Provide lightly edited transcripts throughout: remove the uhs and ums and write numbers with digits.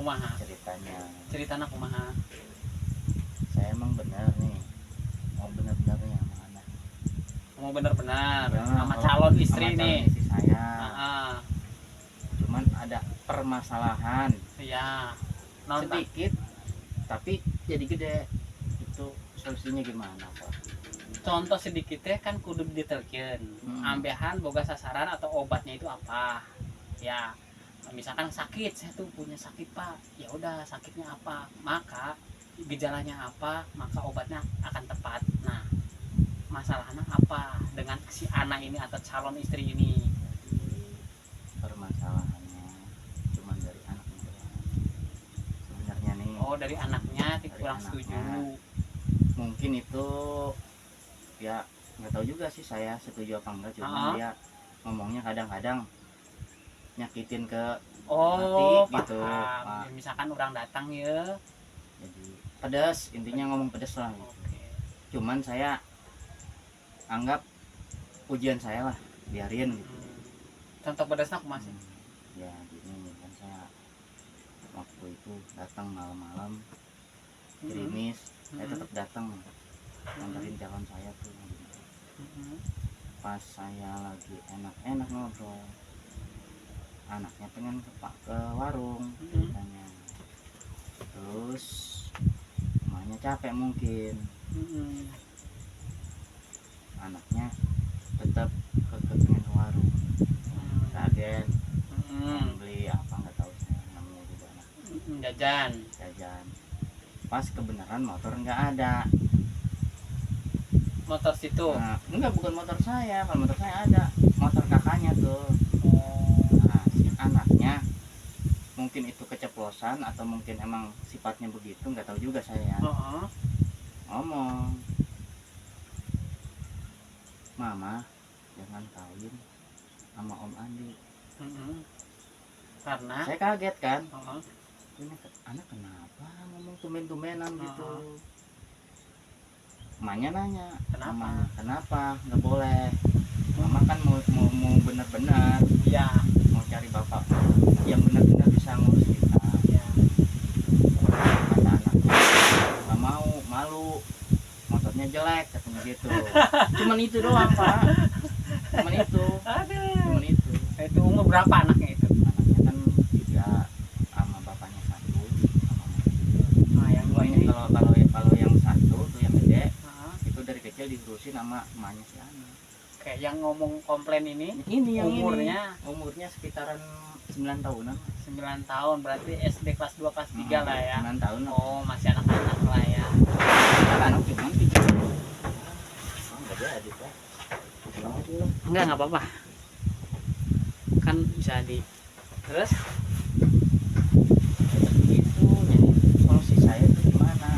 kumaha ceritanya kumaha. saya emang bener nih mau bener-bener nih sama anak, Mau benar-benar ya, sama calon istri sama nih. calon istri saya. Cuman ada permasalahan Iya. Non sedikit tapi jadi gede. Itu solusinya gimana Pak? contoh sedikit teh kan kudu didetailkeun. Ambehan boga sasaran atau obatnya itu apa. Ya, misalkan sakit, saya tuh punya sakit Pak. Ya udah, sakitnya apa? Maka gejalanya apa, maka obatnya akan tepat. Nah, masalahnya apa dengan si anak ini atau calon istri ini? Permasalahannya cuman dari anaknya doang sebenarnya nih. Oh, dari anaknya kurang anaknya. setuju. Mungkin itu ya nggak tahu juga sih saya setuju apa enggak, cuma dia ngomongnya kadang-kadang nyakitin ke hati gitu. Nah, misalkan orang datang ya Jadi pedas, intinya ngomong pedas lah gitu. Cuman saya anggap ujian saya lah, biarin gitu. Contoh pedasnya aku masih ya gini kan, saya waktu itu datang malam-malam gerimis, saya tetap datang nganterin calon saya tuh. Pas saya lagi enak-enak ngobrol, anaknya pengen ke warung ceritanya. Terus emaknya capek mungkin, anaknya tetap pengen ke warung. Kaget beli apa nggak tahu saya namanya juga anak. Jajan. Pas kebenaran motor nggak ada. Motor situ? Nah, enggak, bukan motor saya. Kalau motor saya ada, motor kakaknya tuh. Nah, si anaknya mungkin itu keceplosan atau mungkin emang sifatnya begitu, nggak tahu juga saya. Ngomong, mama jangan kawin sama Om Andi. Karena saya kaget kan. Ini anak kenapa ngomong tumben-tumbenan gitu. Emaknya nanya, kenapa nggak boleh? Mama kan mau benar-benar, ya mau cari bapak yang benar-benar bisa ngurus kita. Ya. Kata anaknya, nggak mau, malu, motornya jelek katanya gitu. Cuman itu doang Pak, cuman itu. Itu umur berapa anaknya itu? Anaknya kan 3 sama bapaknya 1 sama nah, yang dua ini kalau yang 1 tuh yang gede itu dari kecil diurusin sama emaknya si anak. Kayak yang ngomong komplain ini yang umurnya sekitaran 9 tahunan. 9 tahun berarti SD kelas 2 kelas 3 lah ya. 9 tahun. Oh, masih anak-anak lah ya. Anak cuman 3. Enggak jadi Pak. Enggak apa-apa. Kan bisa terus itu jadi solusi saya itu gimana?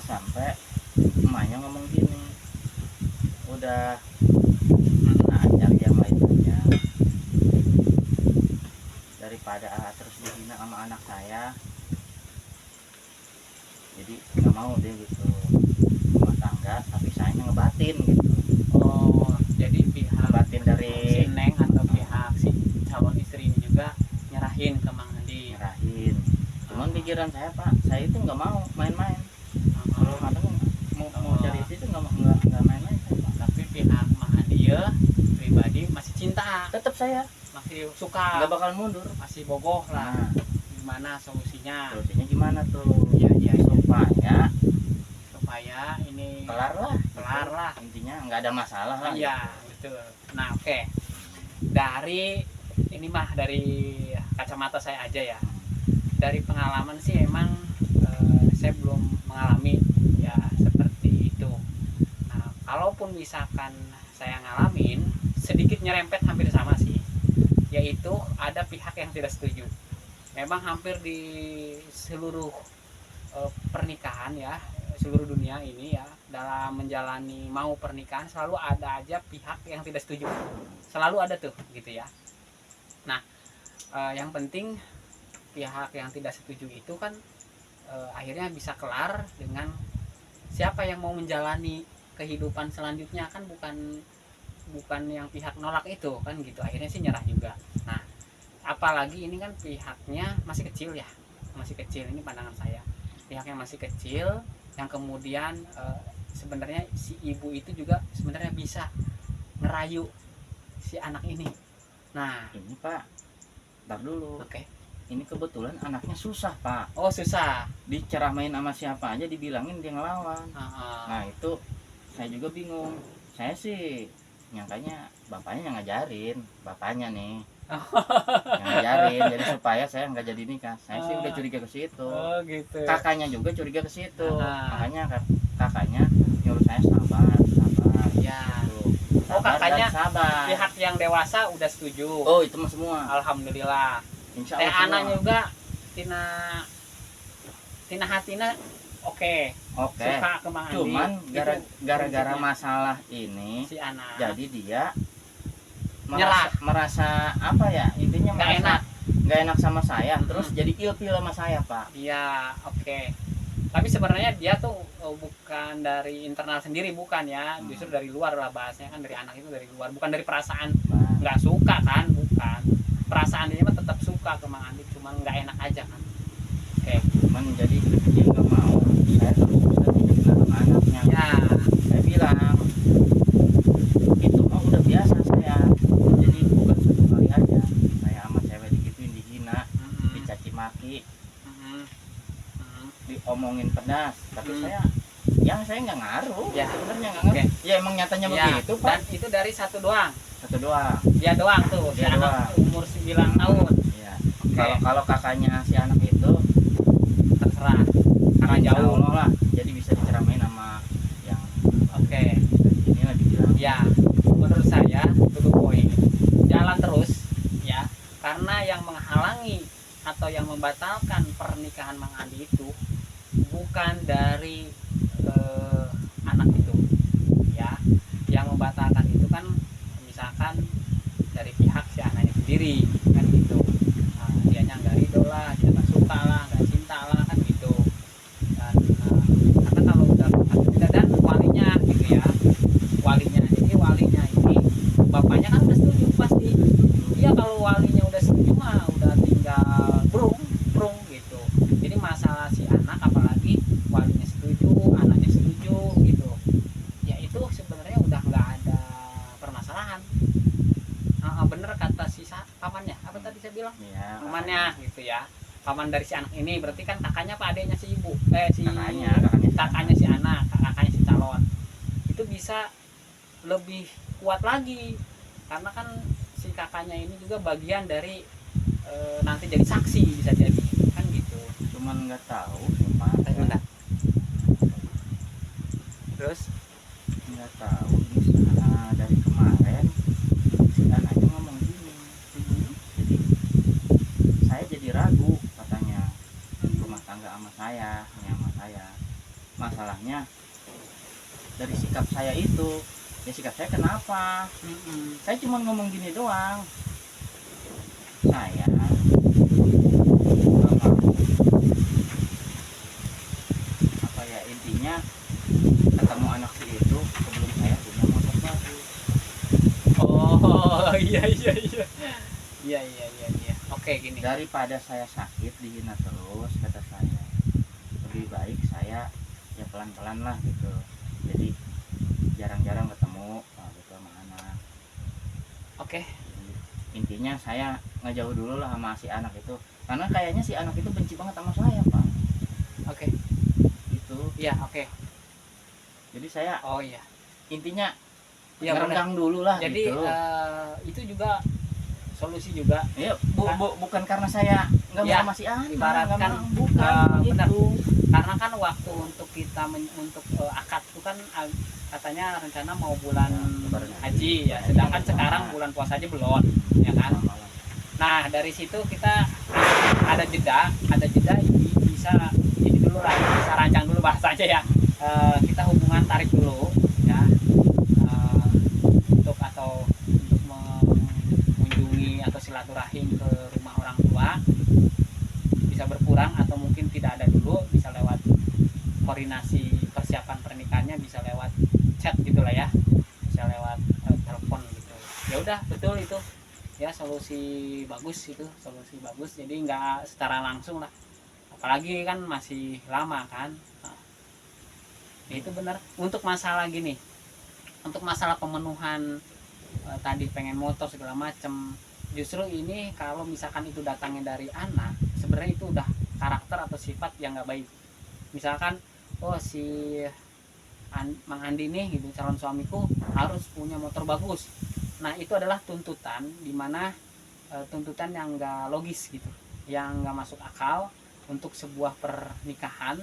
Sampai emaknya ngomong gini, udah ajak yang lain aja daripada terus dihina sama anak saya. Jadi nggak mau dia gitu rumah tangga, tapi saya ngebatin gitu. Oh, jadi pihak ngebatin dari si Neng atau pihak si calon istri ini juga nyerahin ke Mang Andi. Cuman pikiran saya Pak, saya itu nggak mau main-main. Kalau kadang mau cari istri itu nggak main-main saya, Pak. Tapi pihak Mang Andi ya pribadi masih cinta. Tetap saya masih suka. Nggak bakal mundur. Masih bogoh lah. Gimana solusinya? Solusinya gimana tuh? Ya, supaya ini kelar lah. Intinya nggak ada masalah lah. Iya, betul. Nah, oke. Dari kacamata saya aja ya. Dari pengalaman sih emang saya belum mengalami ya seperti itu. Nah, kalaupun misalkan saya ngalamin, sedikit nyerempet hampir sama sih. Yaitu ada pihak yang tidak setuju. Memang hampir di seluruh pernikahan ya, seluruh dunia ini ya, dalam menjalani mau pernikahan selalu ada aja pihak yang tidak setuju. Selalu ada tuh gitu ya. Nah, yang penting pihak yang tidak setuju itu kan akhirnya bisa kelar dengan siapa yang mau menjalani kehidupan selanjutnya, kan bukan bukan yang pihak nolak itu kan gitu, akhirnya sih nyerah juga. Nah apalagi ini kan pihaknya masih kecil ya, masih kecil, ini pandangan saya, pihaknya masih kecil, yang kemudian sebenarnya si ibu itu juga sebenarnya bisa ngerayu si anak ini. Nah Ini Pak, ntar dulu. oke. Ini kebetulan anaknya susah Pak, Oh susah. diceramain sama siapa aja dibilangin dia ngelawan. Ah, Nah itu saya juga bingung. Saya sih nyangkanya bapaknya yang ngajarin, bapaknya nih yang ngajarin, jadi supaya saya nggak jadi nikah. Saya sih udah curiga ke situ. oh gitu. Kakaknya juga curiga ke situ. Ah. Makanya kakaknya nyuruh saya sabar, sabar. Ya. Gitu. Oh Sabar kakaknya dan sabar. pihak yang dewasa udah setuju. Oh itu mah semua. Alhamdulillah. Insya Teh Allah anaknya semua. juga tina hatina oke. Oke. Suka ke Mang Andi. Cuman Itu gara-gara prinsipnya. masalah ini, Si anak jadi dia Nyerah. merasa apa ya, intinya nggak merasa enak. nggak enak sama saya, Mm-mm. terus jadi ilfil sama saya Pak. Iya, oke. Tapi sebenarnya dia tuh bukan dari internal sendiri, bukan ya, justru dari luar lah bahasanya kan, dari anak itu dari luar, bukan dari perasaan Nah, nggak suka kan, bukan. Perasaan dia mah tetap suka ke Mang Andi, cuman nggak enak aja kan. Oke. cuman jadi dia nggak mau saya terus bisa dijadikan sama anaknya. Ya, Saya bilang itu mah udah biasa saya, jadi bukan satu kali aja saya sama cewek digituin, dihina, dicaci maki, diomongin pedas, tapi saya nggak ngaruh. Ya. Sebenarnya nggak ngaruh. Oke. Ya emang nyatanya ya. begitu Pak. Dan itu dari satu doang. Satu doang. Dia doang tuh, si Dia anak doang. umur 9 tahun. Iya. Oke. Kalau kakaknya si anak itu Terserah. Karena insya jauh. Allah lah, jadi bisa diceramain sama yang Oke. ini lagi bilang. Ya, menurut saya tutup poin. Jalan terus ya, karena yang menghalangi atau yang membatalkan pernikahan Mang Andi itu bukan dari anak itu. Ya, yang membatalkan itu kan misalkan dari pihak si anaknya sendiri kan gitu. Nah, dianya nggak ridho lah, dia nggak suka lah, nggak cinta lah kan gitu. Dan karena kalau udah tidak, dan walinya gitu ya, walinya, jadi walinya ini bapaknya kan udah setuju pasti. Iya, kalau walinya udah setuju mah udah tinggal brung gitu. Jadi masalah si anak, apalagi walinya setuju, anaknya setuju gitu, ya itu sebenarnya udah nggak ada permasalahan. Bener kata si pamannya, apa tadi saya bilang, Iya. pamannya gitu ya, paman dari si anak ini, berarti kan kakaknya apa adiknya si ibu, si kakaknya si anak, kakaknya si calon, itu bisa lebih kuat lagi karena kan si kakaknya ini juga bagian dari nanti jadi saksi, bisa jadi kan gitu. Cuman nggak tahu Pak. Bentar. Terus Nggak tahu misalnya dari kemarin si anaknya ngomong gini, jadi saya jadi ragu katanya rumah tangga sama saya, hanya sama saya. Masalahnya dari sikap saya itu, ya sikap saya kenapa? Saya cuma ngomong gini doang, saya nggak mau, apa ya, intinya ketemu anak si itu sebelum saya punya motor bagus. oh iya. Oke, gini. Daripada saya sakit dihina terus, kata saya, lebih baik saya ya pelan-pelan lah gitu, jadi jarang-jarang ketemu gitu sama anak. Oke. Jadi, intinya saya ngejauh dulu lah sama si anak itu, karena kayaknya si anak itu benci banget sama saya Pak. Oke. Itu Iya, oke. jadi saya Oh iya. intinya Iya, ngerenggang dulu lah. Jadi gitu. itu juga solusi juga. Ya, bukan karena saya nggak Ya, mau sama si anak, ibaratkan, nggak mau, bukan benar. gitu. Karena kan waktu untuk kita untuk akad itu kan katanya rencana mau bulan Lebaran haji ya, sedangkan sekarang bulan puasa aja belum, ya kan. Nah dari situ kita ada jeda bisa ini dulu lah, bisa rancang dulu bahasanya ya. Kita hubungan tarik dulu ya, untuk mengunjungi atau silaturahim ke rumah orang tua bisa berkurang, atau mungkin tidak ada dulu, bisa lewat koordinasi persiapan pernikahannya, bisa lewat chat gitulah ya, bisa lewat telepon udah betul itu ya, solusi bagus itu, solusi bagus. Jadi nggak secara langsung lah, apalagi kan masih lama kan. Nah, itu benar. Untuk masalah gini, untuk masalah pemenuhan tadi pengen motor segala macem, justru ini kalau misalkan itu datangnya dari anak, sebenarnya itu udah karakter atau sifat yang nggak baik. Misalkan oh si Mang Andi nih gitu, calon suamiku harus punya motor bagus. Nah itu adalah tuntutan, dimana tuntutan yang nggak logis gitu, yang nggak masuk akal untuk sebuah pernikahan.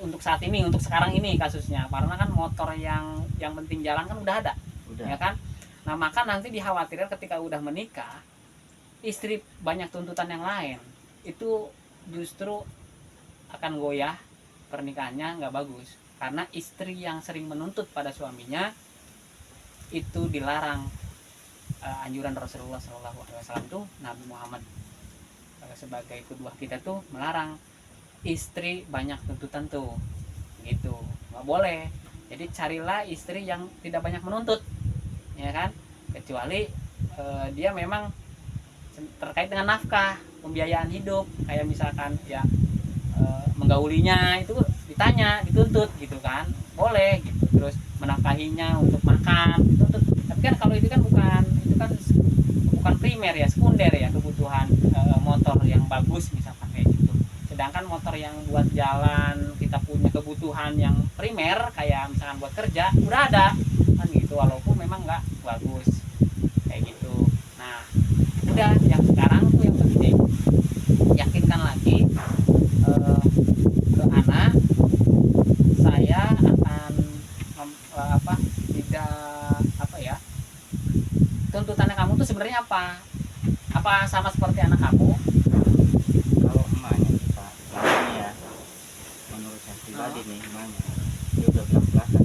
Untuk saat ini, untuk sekarang ini kasusnya, karena kan motor yang penting jalan kan udah ada, ya kan. Nah maka nanti dikhawatirkan ketika udah menikah, istri banyak tuntutan yang lain, itu justru akan goyah pernikahannya, nggak bagus. Karena istri yang sering menuntut pada suaminya itu dilarang. Anjuran Rasulullah SAW tuh, Nabi Muhammad sebagai kedua kita tuh melarang istri banyak tuntutan tuh, gitu, nggak boleh. Jadi carilah istri yang tidak banyak menuntut, ya kan, kecuali dia memang terkait dengan nafkah, pembiayaan hidup, kayak misalkan ya menggaulinya itu ditanya, dituntut gitu kan, boleh gitu. Terus menafkahinya untuk makan dituntut. Tapi kan kalau itu kan bukan primer ya, sekunder ya, kebutuhan motor yang bagus misalkan kayak gitu. Sedangkan motor yang buat jalan, kita punya kebutuhan yang primer kayak misalkan buat kerja udah ada kan gitu, walaupun memang nggak bagus kayak gitu. Nah udah, yang sekarang tuh yang penting yakinkan lagi ke anak, saya akan tidak tuntutannya kamu tuh sebenarnya apa sama seperti anak kamu. Kalau emaknya kita ini ya, menurut saya pribadi nih, emaknya dia udah belak-belakan,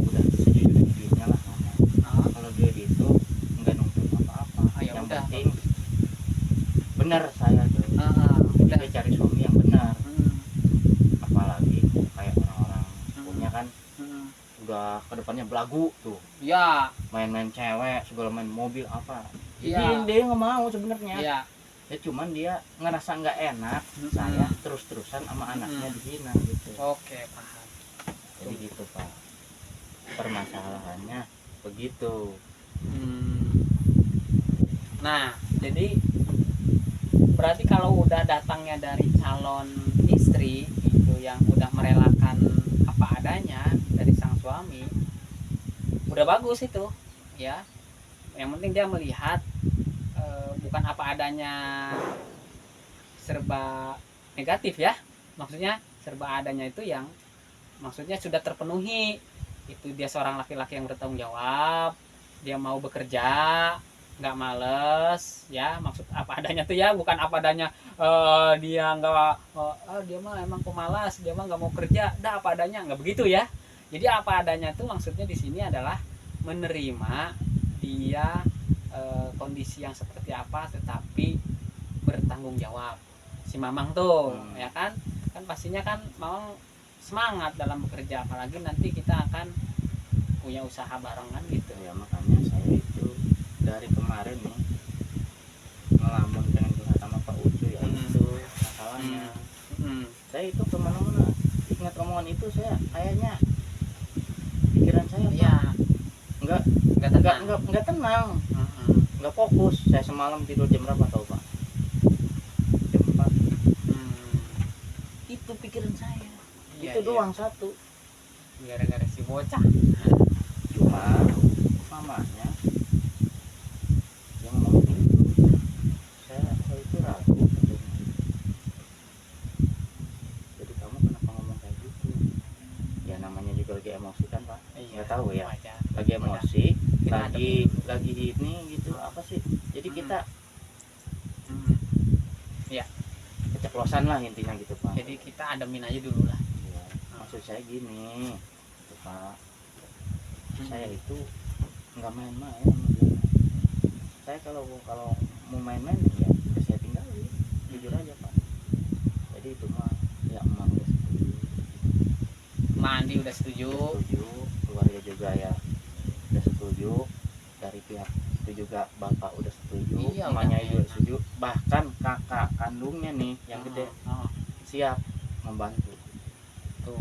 udah sejujur-jujurnya lah ngomong. Kalau dia gitu nggak nuntut apa-apa, yang udah. penting benar saya tuh. Udah. Dia cari suami yang benar. Apalagi kayak orang-orang punya kan udah kedepannya belagu tuh ya, main-main cewek segala, main mobil apa. Jadi ya, dia nggak mau sebenarnya ya. Ya cuman dia ngerasa nggak enak saya terus-terusan sama anaknya dihina gitu. Oke, paham. Jadi gitu Pak, permasalahannya begitu. Nah jadi berarti kalau udah datangnya dari calon istri itu yang udah merelakan apa adanya dari sang suami, udah bagus itu ya. Yang penting dia melihat bukan apa adanya serba negatif ya, maksudnya serba adanya itu yang maksudnya sudah terpenuhi. Itu dia seorang laki-laki yang bertanggung jawab, dia mau bekerja, nggak males ya. Maksud apa adanya tuh ya, bukan apa adanya dia nggak dia mah emang pemalas, dia mah nggak mau kerja, dah apa adanya, nggak begitu ya. Jadi apa adanya tuh maksudnya di sini adalah menerima dia kondisi yang seperti apa, tetapi bertanggung jawab. Si Mamang tuh ya kan pastinya kan Mamang semangat dalam bekerja, apalagi nanti kita akan punya usaha barengan gitu ya. Makanya saya itu dari kemarin nih ngelamun pengen curhat sama Pak Ucu ya. Itu masalahnya. Saya itu kemana-mana ingat omongan itu, saya kayaknya pikiran saya ya nggak tenang, nggak fokus. Saya semalam tidur jam berapa tahu Pak? Jam 4. Itu pikiran saya itu doang satu, gara-gara si bocah. cuma mamanya yang ngomong itu saya itu ragu. Jadi kamu kenapa ngomong kayak gitu? Ya namanya juga lagi emosi kan Pak. Nggak tahu ya, lagi emosi, lagi ini gitu apa sih, jadi kita ya keceplosan lah intinya gitu Pak. Jadi kita ademin aja dulu lah ya, maksud saya gini tuh, Pak, saya itu nggak main-main sama dia. Saya kalau mau main-main ya saya tinggalin, jujur aja Pak. Jadi itu mah ya emang udah setuju, Mandi udah setuju, keluarga juga ya udah setuju. siap. Itu juga bapak udah setuju, Iya, mamanya udah juga enak. setuju, bahkan kakak kandungnya nih yang gede siap membantu. Tuh.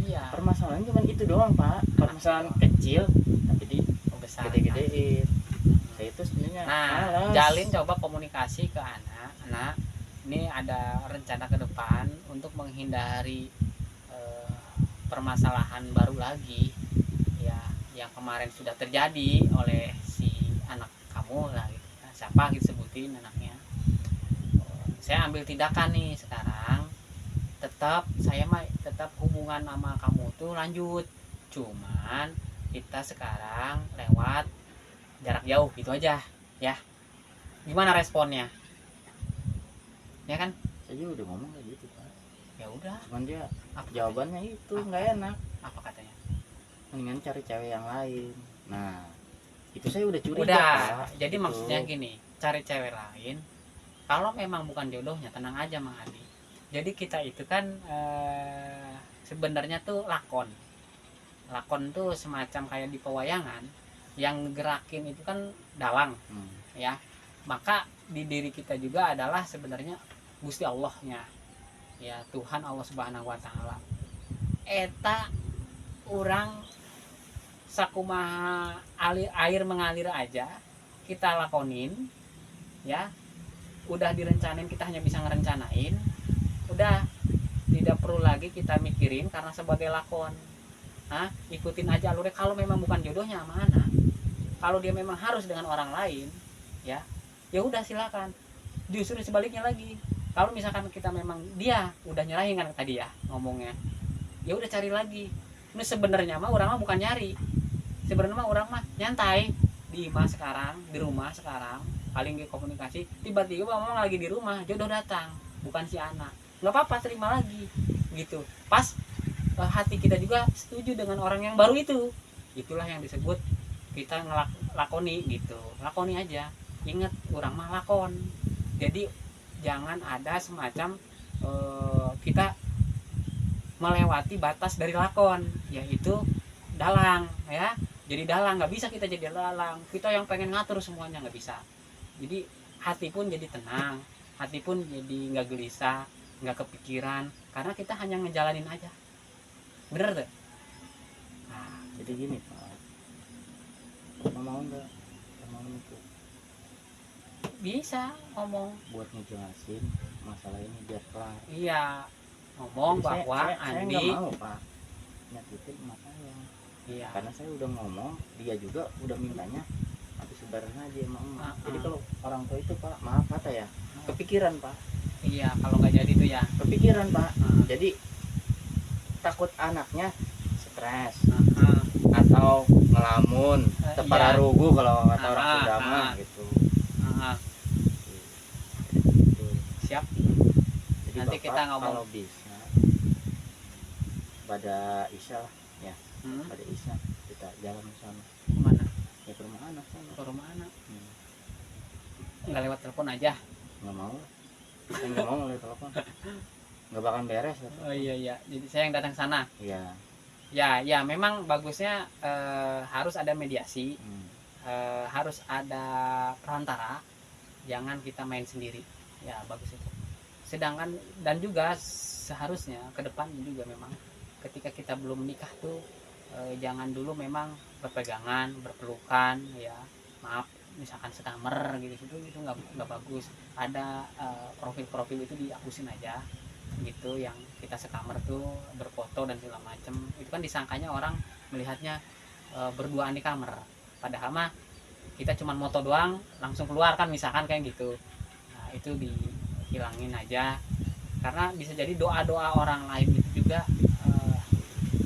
Iya. Permasalahannya cuma itu doang pak, permasalahan doang. kecil tapi di Besar. gede-gedein. Saya itu sebenarnya Nah, malas. jalin coba komunikasi ke anak. Ini ada rencana ke depan untuk menghindari permasalahan baru lagi ya, yang kemarin sudah terjadi oleh si anak kamu lah gitu. Nah, siapa gitu sebutin anaknya. Saya ambil tindakan nih sekarang, tetap hubungan sama kamu tuh lanjut, cuman kita sekarang lewat jarak jauh gitu aja ya. Gimana responnya? Ya kan? Saya juga udah ngomong kayak gitu pak. Ya udah. Cuman dia Apa jawabannya itu nggak enak. Apa katanya? Mendingan cari cewek yang lain. Nah itu saya udah curiga Udah. pak. Jadi Gitu. maksudnya gini, cari cewek lain. Kalau memang bukan jodohnya, tenang aja Mang Adi. Jadi kita itu kan sebenarnya tuh lakon. Lakon tuh semacam kayak di pewayangan, yang gerakin itu kan dalang, ya. Maka di diri kita juga adalah sebenarnya Gusti Allahnya, ya, Tuhan Allah Subhanahu Wa Taala. Eta orang sakumaha air mengalir aja kita lakonin, ya. Udah direncanain, kita hanya bisa ngerencanain. Udah tidak perlu lagi kita mikirin karena sebagai lakon. Ikutin aja alurnya. Kalau memang bukan jodohnya mana, kalau dia memang harus dengan orang lain, ya udah silakan. Justru sebaliknya lagi, kalau misalkan kita memang dia udah nyerahin kan tadi ya ngomongnya, ya udah cari lagi. Ini sebenarnya mah orang mah bukan nyari, sebenarnya mah orang mah nyantai di rumah sekarang paling komunikasi. Tiba-tiba memang lagi di rumah jodoh datang, bukan si anak, nggak apa-apa, terima lagi gitu. Pas hati kita juga setuju dengan orang yang baru itu, itulah yang disebut kita lakoni gitu. Lakoni aja, ingat orang mah lakon. Jadi jangan ada semacam kita melewati batas dari lakon, yaitu dalang ya. Jadi dalang nggak bisa, kita jadi dalang, kita yang pengen ngatur semuanya nggak bisa. Jadi hati pun jadi tenang, hati pun jadi nggak gelisah, nggak kepikiran, karena kita hanya ngejalanin aja. Bener tuh. Nah, jadi gini pak, mau nggak mau itu bisa ngomong buat ngejelasin masalah ini biar kelar. Iya, ngomong jadi bahwa saya Andi nggak mau pak nyakitin emak saya. Iya. Karena saya udah ngomong, dia juga udah mintanya habis lebaran aja sama emak. Jadi kalau orang tua itu pak, maaf kata ya, kepikiran pak. Iya, kalau nggak jadi tuh ya kepikiran pak. Jadi takut anaknya stres atau ngelamun, tepararugu kalau kata orang Sunda mah gitu. Siap. Jadi Nanti bapak kita ngomong. kalau bisa pada Isya lah ya, pada Isya kita jalan ke sana. Kemana? Ya ke rumah anak sana. Ke rumah anak. Nggak lewat telepon aja? Nggak mau. Saya nggak mau lewat telepon. Nggak bakal beres. Ya. Oh iya. Jadi saya yang datang sana. Iya. Ya memang bagusnya harus ada mediasi, harus ada perantara, jangan kita main sendiri. Ya bagus itu. Sedangkan dan juga seharusnya ke depan juga memang ketika kita belum menikah tuh jangan dulu memang berpegangan, berpelukan, ya maaf misalkan sekamar gitu itu nggak bagus. Ada profil itu dihapusin aja gitu, yang kita sekamar tuh berfoto dan segala macem. Itu kan disangkanya orang melihatnya berduaan di kamar, padahal mah kita cuma moto doang langsung keluar kan, misalkan kayak gitu. Nah itu dihilangin aja, karena bisa jadi doa-doa orang lain itu juga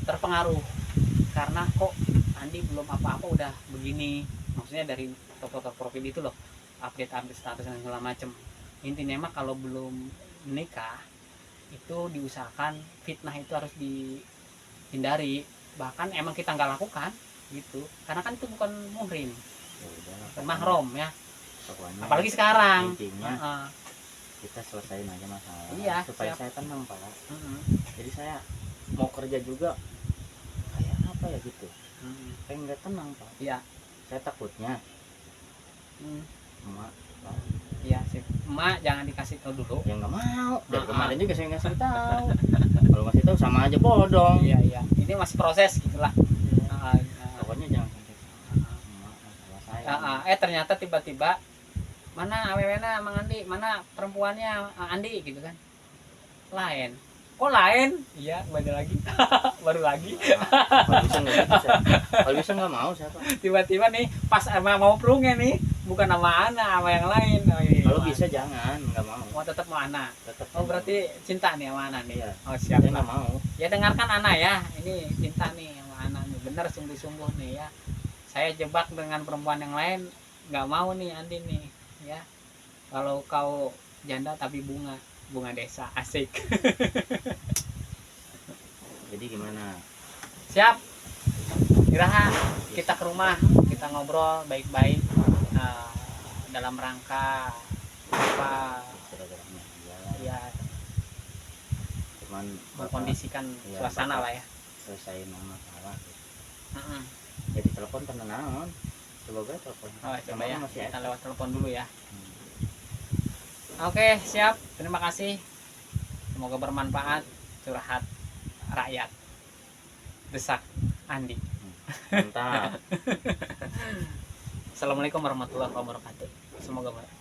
terpengaruh, karena kok Andi belum apa-apa udah begini, maksudnya dari foto profil itu loh, update status dan segala macem. Intinya mah kalau belum menikah itu diusahakan fitnah itu harus dihindari, bahkan emang kita nggak lakukan gitu, karena kan itu bukan muhrim, bukan mahram ya. Pokoknya apalagi sekarang intinya kita selesaiin aja masalah. Iya, supaya siap. saya tenang pak. Jadi saya mau kerja juga kayak apa ya gitu, kayak nggak tenang pak. Iya. Saya takutnya Hmm. emak Iya sih, emak jangan dikasih tahu dulu. ya nggak mau. Dari Ah, kemarin juga saya ngasih tahu. Kalau ngasih tahu sama aja bodong. Iya iya, ini masih proses gitulah. Pokoknya jangan sampai emak masalah saya. Ternyata tiba-tiba mana awewena Mang Andi, mana perempuannya Andi gitu kan, lain. Kok lain? Iya, baru lagi. Baru lagi. Kalau bisa nggak gitu, kalau bisa nggak mau siapa. Tiba-tiba nih pas mau prungnya nih, bukan nama Ana, sama yang lain. Oh, iya, Kalau bisa jangan, nggak mau. mau tetap mau Ana. Tetap. Oh berarti cinta nih sama Ana nih. Iya. Oh siap. Saya nggak mau. Ya dengarkan Ana ya, ini cinta nih sama Ana nih, bener sungguh-sungguh nih ya. Saya jebak dengan perempuan yang lain, nggak mau nih Andi nih, ya. Kalau kau janda tapi bunga desa, asik. Jadi gimana? Siap. Iraha, kita ke rumah, kita ngobrol baik-baik dalam rangka apa? Silaturahmi aja. Ya, Cuman mengkondisikan Iya, suasana Bapak lah ya. selesai masalah. Mm-mm. Jadi telepon temen naon. Coba telepon. Oh, coba Namanya ya, masih kita ada. lewat telepon dulu ya. Oke, siap. Terima kasih. Semoga bermanfaat. Curhat rakyat. Desak Andi. Mantap. Assalamualaikum warahmatullahi wabarakatuh. Semoga bermanfaat.